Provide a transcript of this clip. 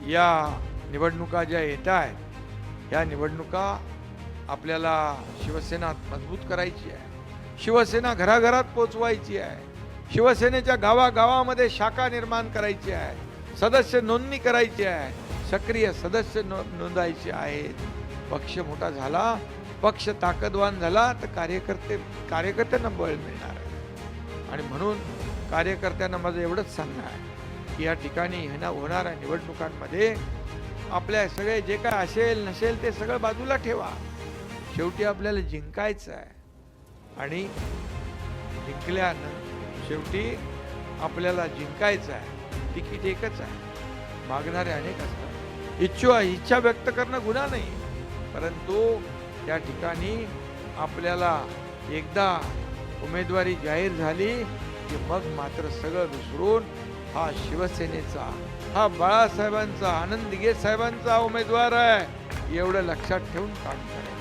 या निवडणुका ज्या येत आहेत या निवडणुका आपल्याला शिवसेना मजबूत करायची आहे, शिवसेना घराघरात पोचवायची आहे, शिवसेनेच्या गावागावामध्ये शाखा निर्माण करायची आहे, सदस्य नोंदणी करायची आहे, सक्रिय सदस्य नोंदायचे आहेत. पक्ष मोठा झाला, पक्ष ताकदवान झाला तर कार्यकर्त्यांना बळ मिळणार आहे. आणि म्हणून कार्यकर्त्यांना माझं एवढंच सांगणं आहे की या ठिकाणी होणाऱ्या निवडणुकांमध्ये आपल्या सगळे जे काय असेल नसेल ते सगळं बाजूला ठेवा. शेवटी आपल्याला जिंकायचं आहे आणि जिंकल्यानंतर शेवटी आपल्याला जिंकायचं आहे. तिकीट एकच आहे, मागणारे अनेक असतात. इच्छा व्यक्त करणं गुन्हा नाही, परंतु त्या ठिकाणी आपल्याला एकदा उमेदवारी जाहीर झाली की मग मात्र सगळं विसरून हा शिवसेनेचा, हा बाळासाहेबांचा, आनंद दिघे साहेबांचा उमेदवार आहे एवढं लक्षात ठेवून काम करायचं.